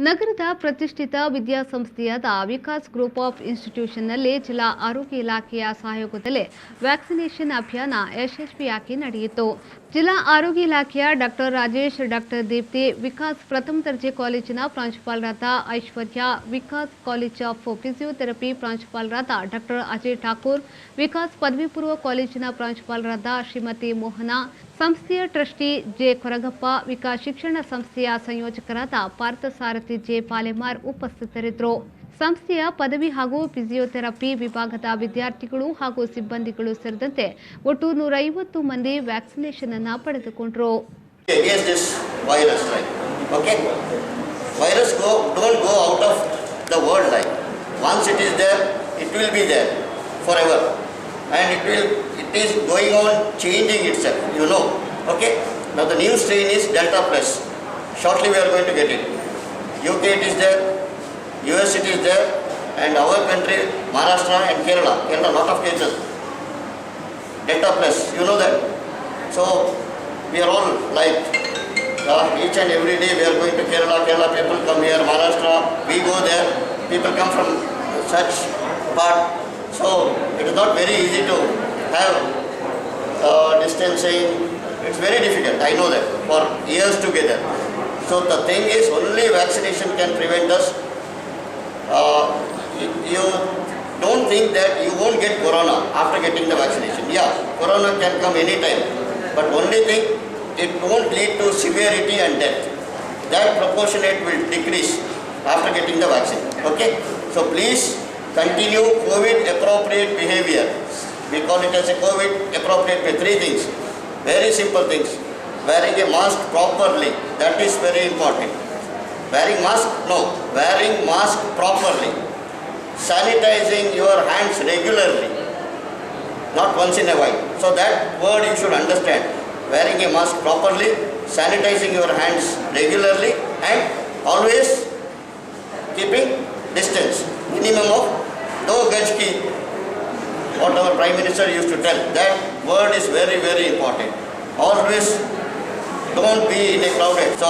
ನಗರದ ಪ್ರತಿಷ್ಠಿತ ವಿದ್ಯಾಸಂಸ್ಥೆಯಾದ Vikas group of ಇನ್ಸ್ಟಿಟ್ಯೂಷನ್ನಲ್ಲಿ ಜಿಲ್ಲಾ ಆರೋಗ್ಯ ಇಲಾಖೆಯ ಸಹಯೋಗದಲ್ಲಿ ವ್ಯಾಕ್ಸಿನೇಷನ್ ಅಭಿಯಾನ ಯಶಸ್ವಿಯಾಗಿ ನಡೆಯಿತು. ಜಿಲ್ಲಾ ಆರೋಗ್ಯ ಇಲಾಖೆಯ ಡಾಕ್ಟರ್ ರಾಜೇಶ್, ಡಾಕ್ಟರ್ ದೀಪ್ತಿ, ವಿಕಾಸ್ ಪ್ರಥಮ ದರ್ಜೆ ಕಾಲೇಜಿನ ಪ್ರಾಂಶುಪಾಲರಾದ ಐಶ್ವರ್ಯ, ವಿಕಾಸ್ ಕಾಲೇಜ್ ಆಫ್ ಫಿಸಿಯೋಥೆರಪಿ ಪ್ರಾಂಶುಪಾಲರಾದ ಡಾಕ್ಟರ್ ಅಜಯ್ ಠಾಕೂರ್, ವಿಕಾಸ್ ಪದವಿ ಪೂರ್ವ ಕಾಲೇಜಿನ ಪ್ರಾಂಶುಪಾಲರಾದ ಶ್ರೀಮತಿ ಮೋಹನ, ಸಂಸ್ಥೆಯ ಟ್ರಸ್ಟಿ ಜೆ ಕೊರಗಪ್ಪ, ವಿಕಾಸ್ ಶಿಕ್ಷಣ ಸಂಸ್ಥೆಯ ಸಂಯೋಜಕರಾದ ಪಾರ್ಥಸಾರಥಿ ಜೆ ಪಾಲೆಮಾರ್ ಉಪಸ್ಥಿತರಿದ್ದರು. ಸಂಸ್ಥೆಯ ಪದವಿ ಹಾಗೂ ಫಿಸಿಯೋಥೆರಪಿ ವಿಭಾಗದ ವಿದ್ಯಾರ್ಥಿಗಳು ಹಾಗೂ ಸಿಬ್ಬಂದಿಗಳು ಸೇರಿದಂತೆ ಒಟ್ಟು 150 ಮಂದಿ ವ್ಯಾಕ್ಸಿನೇಷನ್ ಅನ್ನು ಪಡೆದುಕೊಂಡರು. And it is going on changing itself, you know. Okay, now the new strain is Delta Plus. Shortly we are going to get it. UK it is there, US it is there, and our country Maharashtra and Kerala lot of cases Delta Plus, you know that. So we are all like each and every day we are going to Kerala people come here, Maharashtra we go there, people come from such part. So it is not very easy to have distancing. It's very difficult, I know that, for years together. So the thing is, only vaccination can prevent us. You don't think that you won't get corona after getting the vaccination. Yeah, corona can come anytime. But only thing, it won't lead to severity and death. That proportionate will decrease after getting the vaccine. Okay? So please, continue COVID appropriate behavior. We call it as a COVID appropriate with 3 things. Very simple things. Wearing a mask properly. That is very important. Wearing mask properly. Sanitizing your hands regularly. Not once in a while. So that word you should understand. Wearing a mask properly, sanitizing your hands regularly, and always keeping distance. Minimum of 2 gaj ki, what our Prime Minister used to tell. That word is very, very important. Always don't be in a crowded. So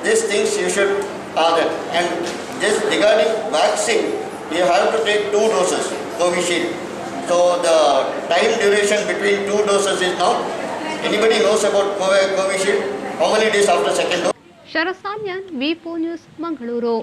these things you should that. And this regarding vaccine, you have to take 2 doses, Covishield. So the time duration between 2 doses is now. Anybody knows about Covishield? How many days after second dose? ಶರಸಾನ್ಯನ್, ವಿ4 news, Mangaluru.